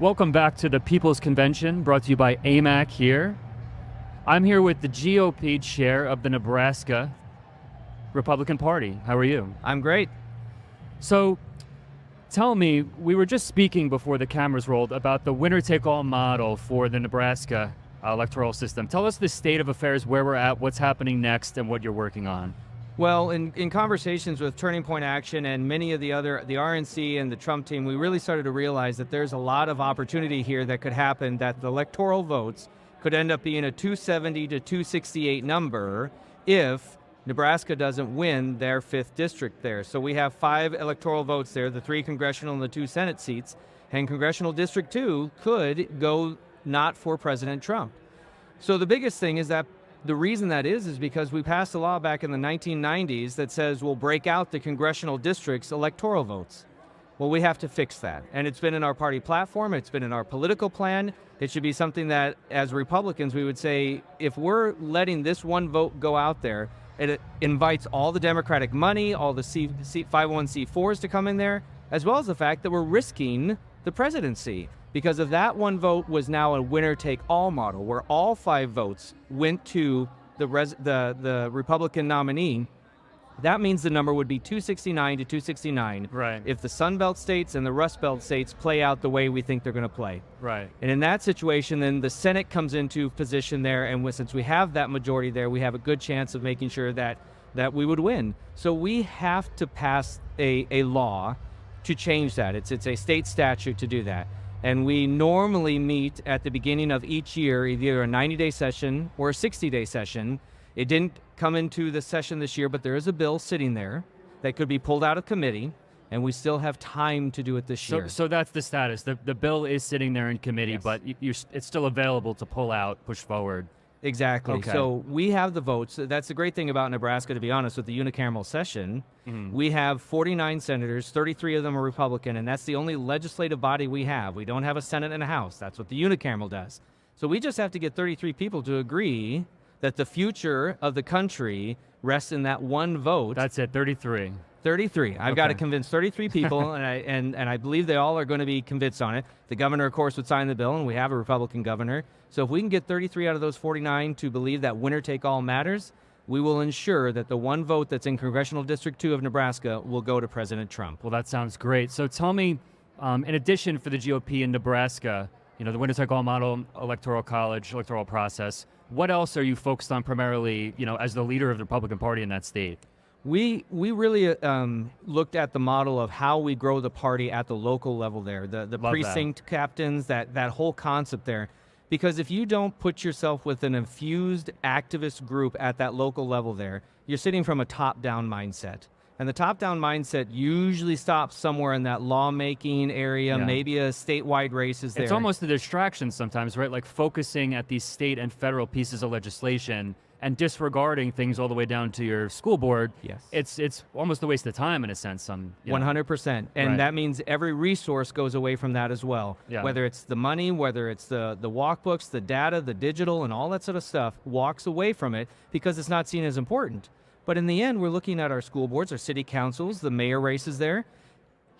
Welcome back to the People's Convention, brought to you by AMAC here. I'm here with the GOP chair of the Nebraska Republican Party. How are you? I'm great. So, tell me, we were just speaking before the cameras rolled about the winner-take-all model for the Nebraska electoral system. Tell us the state of affairs, where we're at, what's happening next, and what you're working on. Well, in conversations with Turning Point Action and many of the RNC and the Trump team, we really started to realize that there's a lot of opportunity here that could happen, that the electoral votes could end up being a 270 to 268 number if Nebraska doesn't win their 5th district there. So we have 5 electoral votes there, the 3 congressional and the 2 Senate seats, and Congressional District 2 could go not for President Trump. So the biggest thing is that the reason that is because we passed a law back in the 1990s that says we'll break out the congressional districts' electoral votes. Well, we have to fix that. And it's been in our party platform, it's been in our political plan. It should be something that, as Republicans, we would say, if we're letting this one vote go out there, it invites all the Democratic money, all the 501c4s to come in there, as well as the fact that we're risking the presidency. Because if that one vote was now a winner-take-all model, where all 5 votes went to the Republican nominee, that means the number would be 269 to 269. Right. If the Sun Belt states and the Rust Belt states play out the way we think they're going to play. Right. And in that situation, then the Senate comes into position there, and since we have that majority there, we have a good chance of making sure that we would win. So we have to pass a law to change that. It's a state statute to do that. And we normally meet at the beginning of each year, either a 90-day session or a 60-day session. It didn't come into the session this year, but there is a bill sitting there that could be pulled out of committee, and we still have time to do it this year. So that's the status. The bill is sitting there in committee, Yes. but it's still available to pull out, push forward. Exactly. Okay. So we have the votes. That's the great thing about Nebraska, to be honest, with the unicameral session. Mm-hmm. We have 49 senators, 33 of them are Republican, and that's the only legislative body we have. We don't have a Senate and a House. That's what the unicameral does. So we just have to get 33 people to agree that the future of the country rests in that one vote. That's it, 33. 33. I've got to convince 33 people, and I believe they all are going to be convinced on it. The governor, of course, would sign the bill, and we have a Republican governor. So if we can get 33 out of those 49 to believe that winner-take-all matters, we will ensure that the one vote that's in Congressional District 2 of Nebraska will go to President Trump. Well, that sounds great. So tell me, in addition for the GOP in Nebraska, the winner-take-all model, electoral college, electoral process, what else are you focused on primarily, as the leader of the Republican Party in that state? We really looked at the model of how we grow the party at the local level there, the precinct captains, that whole concept there. Because if you don't put yourself with an infused activist group at that local level there, you're sitting from a top-down mindset. And the top-down mindset usually stops somewhere in that lawmaking area, maybe a statewide races there. It's almost a distraction sometimes, right? Like focusing at these state and federal pieces of legislation and disregarding things all the way down to your school board. Yes. It's almost a waste of time in a sense. 100%. And that means every resource goes away from that as well. Yeah. Whether it's the money, whether it's the walkbooks, the data, the digital, and all that sort of stuff walks away from it because it's not seen as important. But in the end, we're looking at our school boards, our city councils, the mayor races there.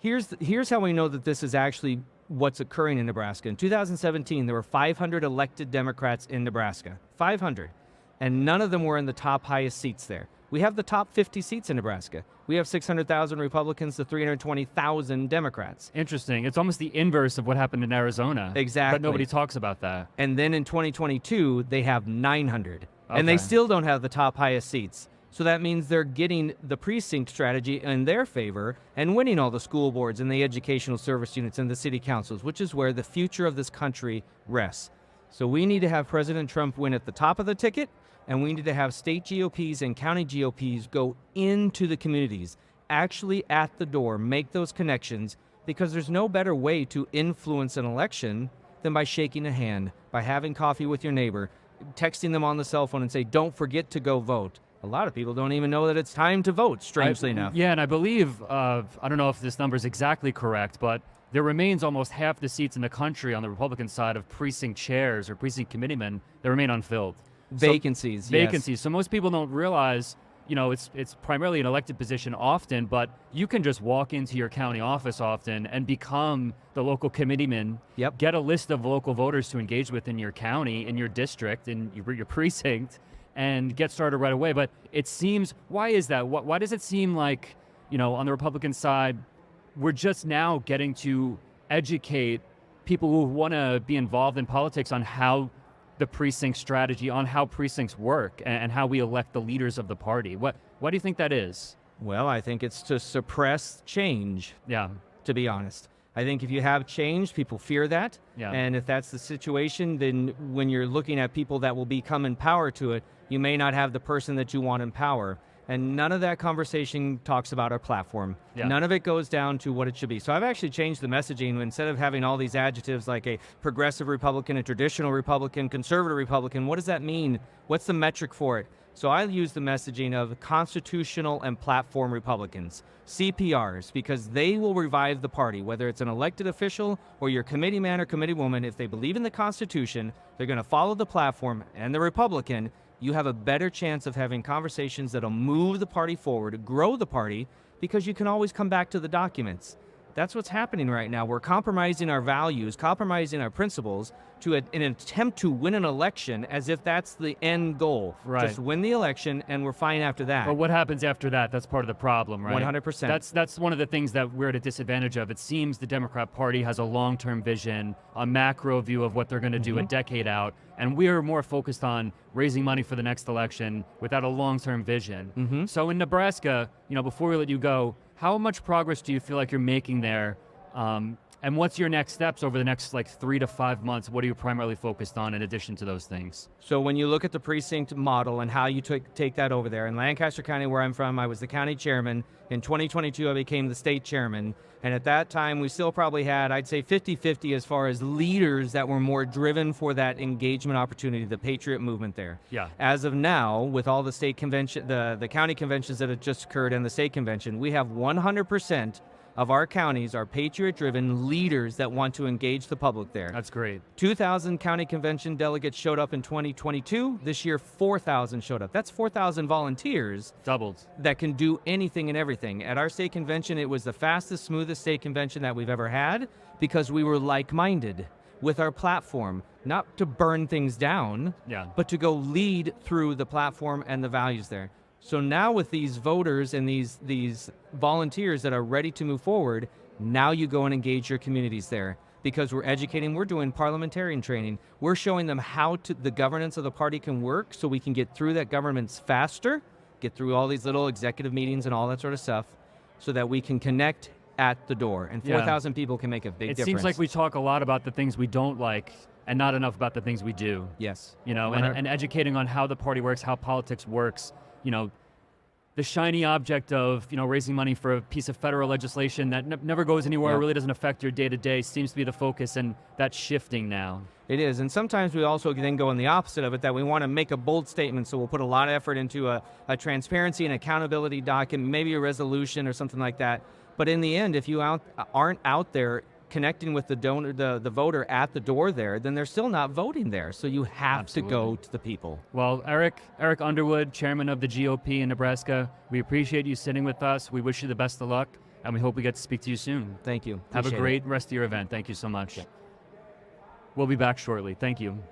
Here's how we know that this is actually what's occurring in Nebraska. In 2017, there were 500 elected Democrats in Nebraska. 500. And none of them were in the top highest seats there. We have the top 50 seats in Nebraska. We have 600,000 Republicans to 320,000 Democrats. Interesting. It's almost the inverse of what happened in Arizona. Exactly. But nobody talks about that. And then in 2022, they have 900. And they still don't have the top highest seats. So that means they're getting the precinct strategy in their favor and winning all the school boards and the educational service units and the city councils, which is where the future of this country rests. So we need to have President Trump win at the top of the ticket, and we need to have state GOPs and county GOPs go into the communities, actually at the door, make those connections, because there's no better way to influence an election than by shaking a hand, by having coffee with your neighbor, texting them on the cell phone and say, don't forget to go vote. A lot of people don't even know that it's time to vote, strangely enough. Yeah, and I believe, I don't know if this number is exactly correct, but there remains almost half the seats in the country on the Republican side of precinct chairs or precinct committeemen that remain unfilled. Vacancies, Vacancies. So most people don't realize, it's primarily an elected position often, but you can just walk into your county office often and become the local committeeman. Yep. Get a list of local voters to engage with in your county, in your district, in your precinct, and get started right away. But it seems, why is that? Why does it seem like, on the Republican side, we're just now getting to educate people who want to be involved in politics on how the precinct strategy, on how precincts work and how we elect the leaders of the party? Why do you think that is? Well, I think it's to suppress change, Yeah. to be honest. I think if you have change, people fear that. Yeah. And if that's the situation, then when you're looking at people that will become in power to it, you may not have the person that you want in power. And none of that conversation talks about our platform. Yeah. None of it goes down to what it should be. So I've actually changed the messaging. Instead of having all these adjectives like a progressive Republican, a traditional Republican, conservative Republican, what does that mean? What's the metric for it? So I use the messaging of constitutional and platform Republicans, CPRs, because they will revive the party, whether it's an elected official or your committee man or committee woman. If they believe in the Constitution, they're going to follow the platform and the Republican. You have a better chance of having conversations that'll move the party forward, grow the party, because you can always come back to the documents. That's what's happening right now. We're compromising our values, compromising our principles to an attempt to win an election as if that's the end goal. Right. Just win the election and we're fine after that. But what happens after that? That's part of the problem, right? 100%. That's one of the things that we're at a disadvantage of. It seems the Democrat Party has a long-term vision, a macro view of what they're going to do a decade out, and we're more focused on raising money for the next election without a long-term vision. So in Nebraska, before we let you go, how much progress do you feel like you're making there? And what's your next steps over the next 3 to 5 months? What are you primarily focused on in addition to those things? So when you look at the precinct model and how you take that over there, in Lancaster County, where I'm from, I was the county chairman. In 2022, I became the state chairman. And at that time, we still probably had, I'd say 50-50 as far as leaders that were more driven for that engagement opportunity, the patriot movement there. Yeah. As of now, with all the state convention, the county conventions that have just occurred and the state convention, we have 100% of our counties are patriot-driven leaders that want to engage the public there. That's great. 2,000 county convention delegates showed up in 2022. This year, 4,000 showed up. That's 4,000 volunteers. Doubled. That can do anything and everything. At our state convention, it was the fastest, smoothest state convention that we've ever had because we were like-minded with our platform, not to burn things down, but to go lead through the platform and the values there. So now with these voters and these volunteers that are ready to move forward, now you go and engage your communities there because we're educating, we're doing parliamentarian training. We're showing them how the governance of the party can work so we can get through that governance faster, get through all these little executive meetings and all that sort of stuff so that we can connect at the door. And 4,000 people can make a big difference. It seems like we talk a lot about the things we don't like and not enough about the things we do. Yes. And educating on how the party works, how politics works. The shiny object of, raising money for a piece of federal legislation that never goes anywhere, really doesn't affect your day-to-day, seems to be the focus, and that's shifting now. It is, and sometimes we also then go in the opposite of it, that we want to make a bold statement, so we'll put a lot of effort into a transparency and accountability document, maybe a resolution or something like that. But in the end, if you aren't out there connecting with the donor, the voter at the door there, then they're still not voting there. So you have to go to the people. Well, Eric Underwood, chairman of the GOP in Nebraska, we appreciate you sitting with us. We wish you the best of luck, and we hope we get to speak to you soon. Thank you. Have a Appreciate great rest of your event. Thank you so much. We'll be back shortly. Thank you.